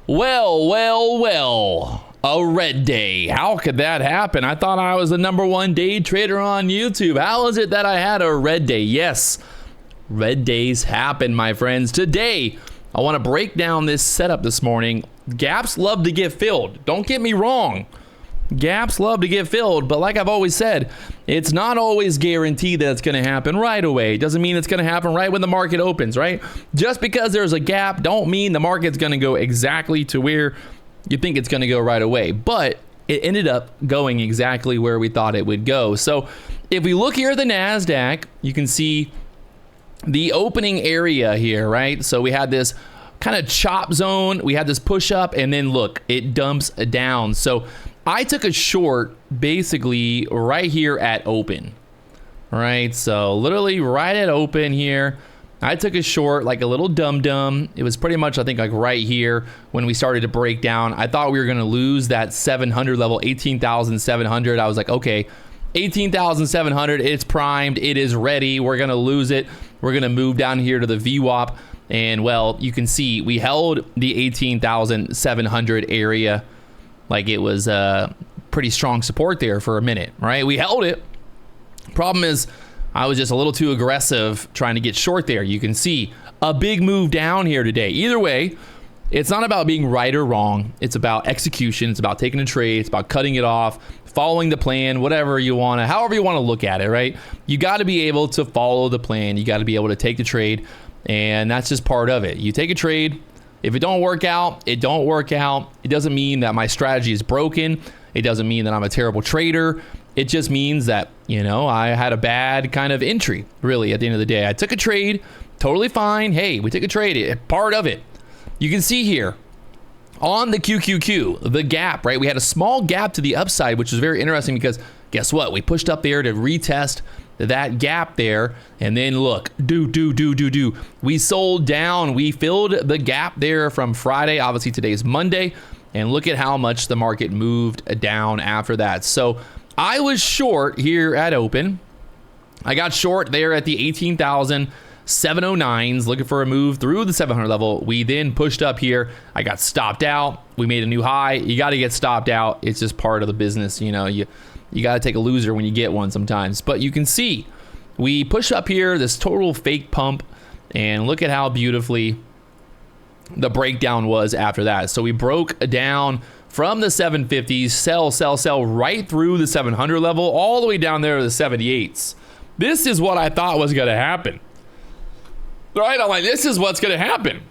Well, a red day. How could that happen? I thought I was the #1 day trader on YouTube. How is it that I had a red day? Yes, red days happen, my friends. Today, I want to break down this setup this morning. Gaps love to get filled. Don't get me wrong. Gaps love to get filled, but like I've always said, it's not always guaranteed that it's going to happen right away. It doesn't mean it's going to happen right when the market opens, right? Just because there's a gap don't mean the market's going to go exactly to where you think it's going to go right away. But it ended up going exactly where we thought it would go. So if we look here at the Nasdaq, you can see the opening area here, right? So we had this kind of chop zone. We had this push up, and then look, it dumps down. So I took a short basically right here at open, right? So literally right at open here, I took a short like a little dum-dum. It was pretty much, I think, like right here when we started to break down. I thought we were going to lose that 700 level, 18,700. I was like, okay, 18,700, it's primed, it is ready. We're going to lose it. We're going to move down here to the VWAP. And well, you can see we held the 18,700 area. Like it was pretty strong support there for a minute, right? We held it. Problem is, I was just a little too aggressive trying to get short there. You can see a big move down here today. Either way, it's not about being right or wrong. It's about execution. It's about taking a trade. It's about cutting it off, following the plan, whatever you want to, however you want to look at it, right? You got to be able to follow the plan. You got to be able to take the trade, and that's just part of it. You take a trade. If it don't work out, it don't work out. It doesn't mean that my strategy is broken. It doesn't mean that I'm a terrible trader. It just means that, you know, I had a bad kind of entry, really, at the end of the day. I took a trade, totally fine. Hey, we took a trade, part of it. You can see here on the QQQ, the gap, right? We had a small gap to the upside, which was very interesting because guess what? We pushed up there to retest that gap there, and then look, we sold down. We filled the gap there from Friday. Obviously today's Monday, and look at how much the market moved down after that. So I was short here at open. I got short there at the 18,709s, looking for a move through the 700 level. We then pushed up here. I got stopped out. We made a new high. You got to get stopped out. It's just part of the business. You know, you got to take a loser when you get one sometimes. But you can see we push up here, this total fake pump, and look at how beautifully the breakdown was after that. So we broke down from the 750s, sell right through the 700 level, all the way down there to the 78s. This is what I thought was going to happen. Right? I'm like, this is what's going to happen.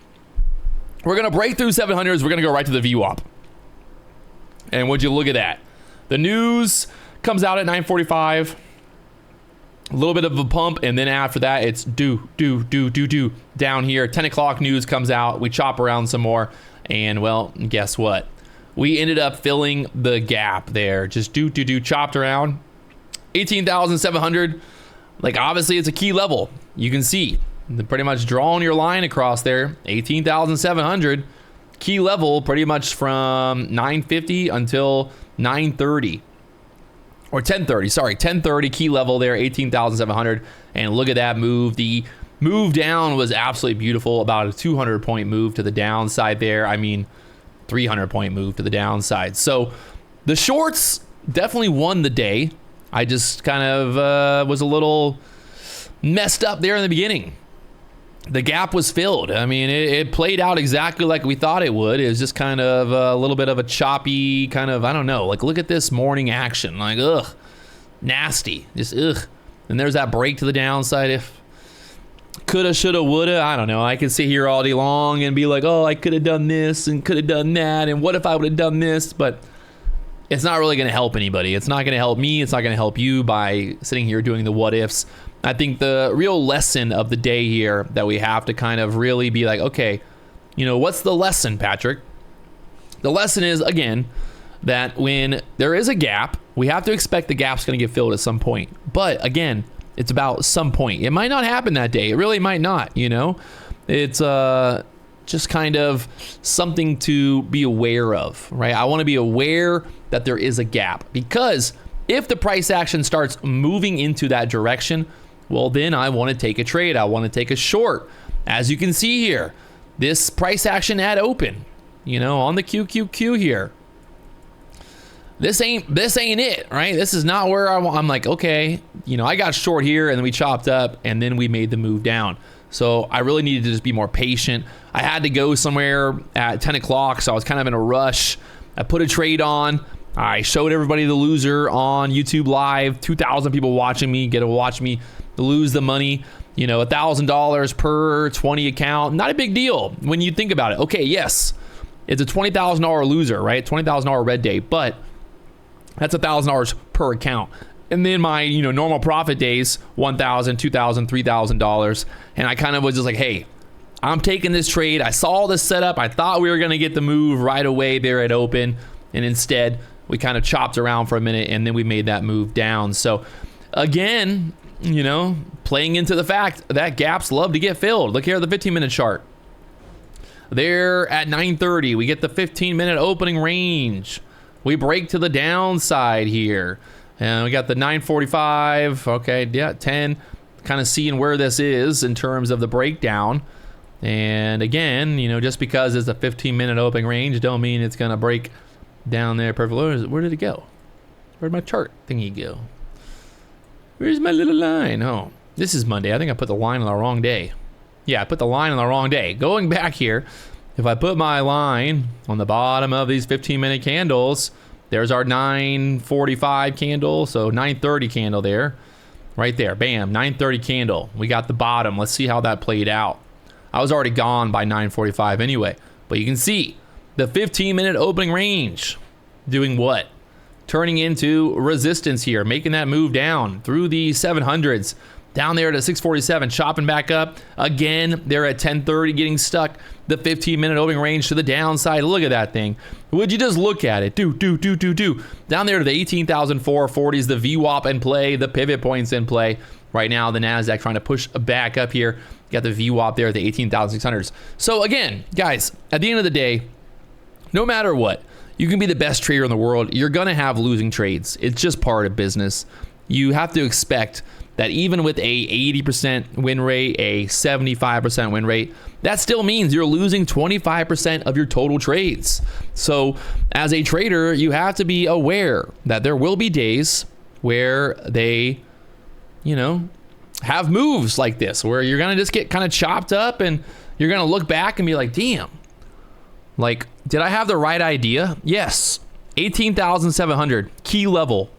We're going to break through 700s. We're going to go right to the VWAP. And would you look at that? The news comes out at 9:45. A little bit of a pump, and then after that, it's do down here. 10 o'clock news comes out. We chop around some more, and well, guess what? We ended up filling the gap there. Just chopped around. 18,700. Like, obviously, it's a key level. You can see pretty much drawing your line across there. 18,700. Key level pretty much from 950 until 930. Or 1030, sorry, 1030 key level there, 18,700. And look at that move. The move down was absolutely beautiful. About a 200-point move to the downside there. I mean, 300-point move to the downside. So the shorts definitely won the day. I just kind of was a little messed up there in the beginning. The gap was filled. I mean, it played out exactly like we thought it would. It was just kind of a little bit of a choppy kind of, I don't know, like look at this morning action. Like, ugh, nasty. Just, ugh. And there's that break to the downside. If coulda, shoulda, woulda, I don't know. I could sit here all day long and be like, oh, I could have done this and could have done that. And what if I would have done this? But it's not really going to help anybody. It's not going to help me. It's not going to help you by sitting here doing the what ifs. I think the real lesson of the day here that we have to kind of really be like, okay, you know, what's the lesson, Patrick? The lesson is, again, that when there is a gap, we have to expect the gap's going to get filled at some point. But again, it's about some point. It might not happen that day. It really might not, you know? It's just kind of something to be aware of, right? I want to be aware that there is a gap, because if the price action starts moving into that direction, well, then I want to take a trade. I want to take a short. As you can see here, this price action at open, you know, on the QQQ here. This ain't it, right? This is not where I'm like, okay, you know, I got short here and then we chopped up and then we made the move down. So I really needed to just be more patient. I had to go somewhere at 10 o'clock, so I was kind of in a rush. I put a trade on. I showed everybody the loser on YouTube Live. 2,000 people watching me, get to watch me lose the money. You know, $1,000 per 20 account. Not a big deal when you think about it. Okay, yes, it's a $20,000 loser, right? $20,000 red day, but that's $1,000 per account. And then my, you know, normal profit days, $1,000, $2,000, $3,000. And I kind of was just like, hey, I'm taking this trade. I saw this setup. I thought we were going to get the move right away there at open. And instead, we kind of chopped around for a minute and then we made that move down. So again, you know, playing into the fact that gaps love to get filled. Look here at the 15-minute chart. There at 9:30, we get the 15-minute opening range. We break to the downside here. And we got the 9:45. Okay, yeah, 10. Kind of seeing where this is in terms of the breakdown. And again, you know, just because it's a 15-minute opening range, don't mean it's going to break down there perfectly. Where did it go? Where'd my chart thingy go? Where's my little line? Oh, this is Monday. I think I put the line on the wrong day. Yeah, I put the line on the wrong day. Going back here, if I put my line on the bottom of these 15-minute candles, there's our 9:45 candle, so 9:30 candle there. Right there, bam, 9:30 candle. We got the bottom. Let's see how that played out. I was already gone by 9:45 anyway, but you can see the 15-minute opening range doing what? Turning into resistance here, making that move down through the 700s. Down there at 647, chopping back up. Again, they're at 1030, getting stuck. The 15-minute opening range to the downside. Look at that thing. Would you just look at it? Do. Down there to the 18,440s, the VWAP in play, the pivot points in play. Right now, the Nasdaq trying to push back up here. Got the VWAP there at the 18,600s. So again, guys, at the end of the day, no matter what, you can be the best trader in the world. You're going to have losing trades. It's just part of business. You have to expect that even with a 80% win rate, a 75% win rate, that still means you're losing 25% of your total trades. So as a trader, you have to be aware that there will be days where they, you know, have moves like this, where you're going to just get kind of chopped up and you're going to look back and be like, damn, like, did I have the right idea? Yes. 18,700, key level.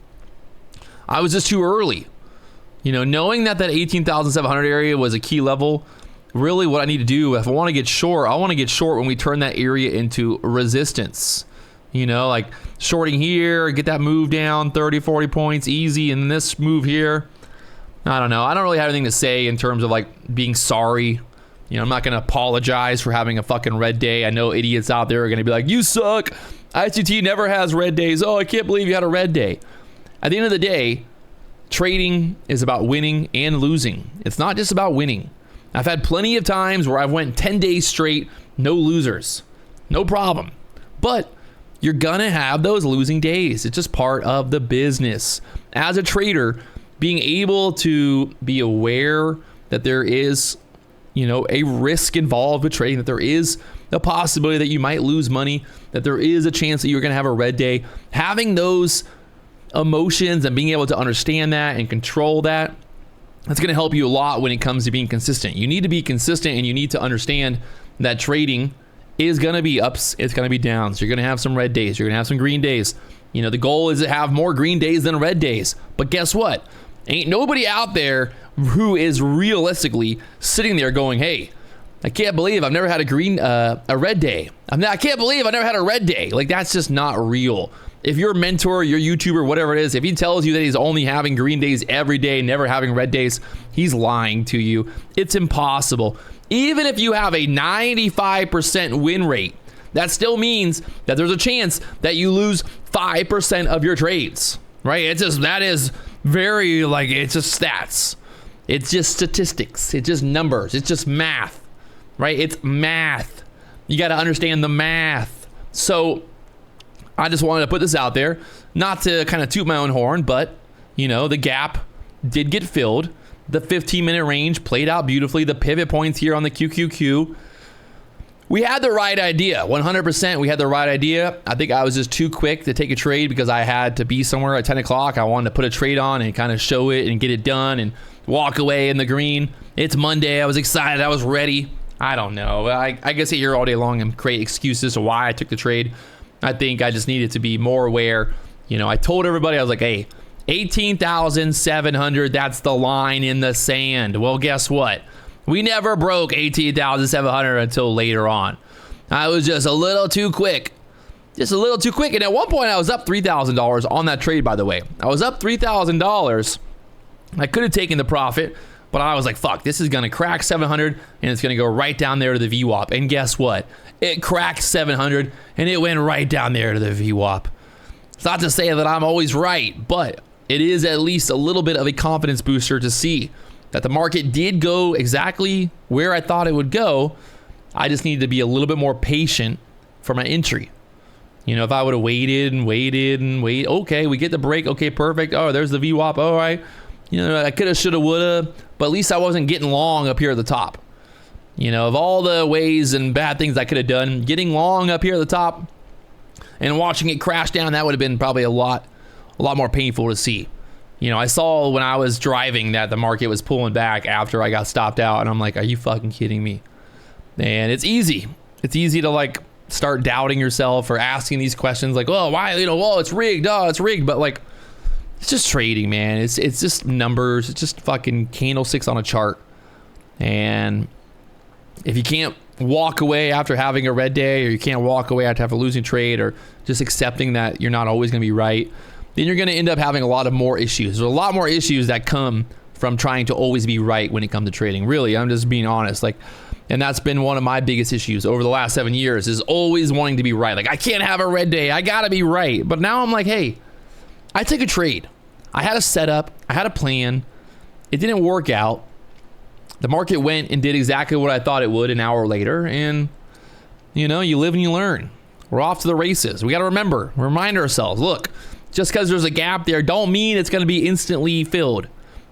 I was just too early. You know, knowing that 18,700 area was a key level, really what I need to do, if I want to get short, I want to get short when we turn that area into resistance. You know, like shorting here, get that move down 30, 40 points, easy. And this move here, I don't know. I don't really have anything to say in terms of like being sorry. You know, I'm not going to apologize for having a fucking red day. I know idiots out there are going to be like, you suck. ICT never has red days. Oh, I can't believe you had a red day. At the end of the day, trading is about winning and losing. It's not just about winning. I've had plenty of times where I've went 10 days straight, no losers. No problem. But you're going to have those losing days. It's just part of the business. As a trader, being able to be aware that there is, you know, a risk involved with trading, that there is a possibility that you might lose money, that there is a chance that you're going to have a red day. Having those emotions and being able to understand that and control that, that's going to help you a lot when it comes to being consistent. You need to be consistent and you need to understand that trading is going to be ups, it's going to be downs. You're going to have some red days, you're going to have some green days. You know, the goal is to have more green days than red days. But guess what? Ain't nobody out there who is realistically sitting there going, hey, I can't believe I've never had a red day. I can't believe I've never had a red day. Like, that's just not real. If your mentor, your YouTuber, whatever it is, if he tells you that he's only having green days every day, never having red days, he's lying to you. It's impossible. Even if you have a 95% win rate, that still means that there's a chance that you lose 5% of your trades, right? It's just, that is very, like, it's just stats. It's just statistics. It's just numbers. It's just math, right? It's math. You got to understand the math. So I just wanted to put this out there, not to kind of toot my own horn, but, you know, the gap did get filled. The 15-minute range played out beautifully. The pivot points here on the QQQ We had the right idea. 100% we had the right idea. I think I was just too quick to take a trade because I had to be somewhere at 10 o'clock. I wanted to put a trade on and kind of show it and get it done and walk away in the green. It's Monday. I was excited. I was ready. I don't know. I can sit here all day long and create excuses to why I took the trade. I think I just needed to be more aware. You know, I told everybody, I was like, hey, 18,700, that's the line in the sand. Well, guess what? We never broke 18,700 until later on. I was just a little too quick. Just a little too quick. And at one point, I was up $3,000 on that trade, by the way. I was up $3,000. I could have taken the profit, but I was like, fuck, this is going to crack 700, and it's going to go right down there to the VWAP. And guess what? It cracked 700, and it went right down there to the VWAP. It's not to say that I'm always right, but it is at least a little bit of a confidence booster to see that the market did go exactly where I thought it would go. I just needed to be a little bit more patient for my entry. You know, if I would have waited, okay, we get the break, okay, perfect. Oh, there's the VWAP, all right. You know, I coulda, shoulda, woulda, but at least I wasn't getting long up here at the top. You know, of all the ways and bad things I could have done, getting long up here at the top and watching it crash down, that would have been probably a lot more painful to see. You know, I saw when I was driving that the market was pulling back after I got stopped out, and I'm like, are you fucking kidding me? And it's easy. It's easy to like start doubting yourself or asking these questions like, oh, why, you know, well, it's rigged. Oh, it's rigged. But like, it's just trading, man. It's just numbers. It's just fucking candlesticks on a chart. And if you can't walk away after having a red day, or you can't walk away after having a losing trade, or just accepting that you're not always going to be right, then you're going to end up having a lot of more issues. There's a lot more issues that come from trying to always be right when it comes to trading. Really, I'm just being honest. Like, and that's been one of my biggest issues over the last 7 years, is always wanting to be right. Like, I can't have a red day. I got to be right. But now I'm like, hey, I took a trade. I had a setup. I had a plan. It didn't work out. The market went and did exactly what I thought it would an hour later. And, you know, you live and you learn. We're off to the races. We got to remind ourselves, look, just because there's a gap there don't mean it's going to be instantly filled.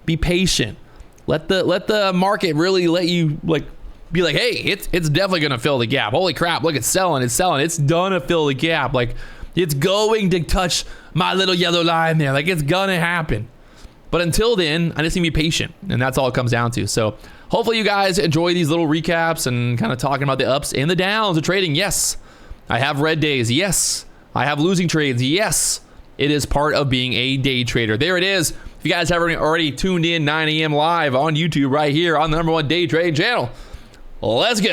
Be patient. Let the market really let you like be like, hey, it's definitely going to fill the gap. Holy crap, look, it's selling. It's gonna fill the gap. Like, it's going to touch my little yellow line there. Like, it's gonna happen. But until then, I just need to be patient, and that's all it comes down to. So hopefully you guys enjoy these little recaps and kind of talking about the ups and the downs of trading. Yes, I have red days. Yes, I have losing trades. Yes, it is part of being a day trader. There it is. If you guys haven't already tuned in 9 a.m. live on YouTube right here on the #1 day trading channel, let's go.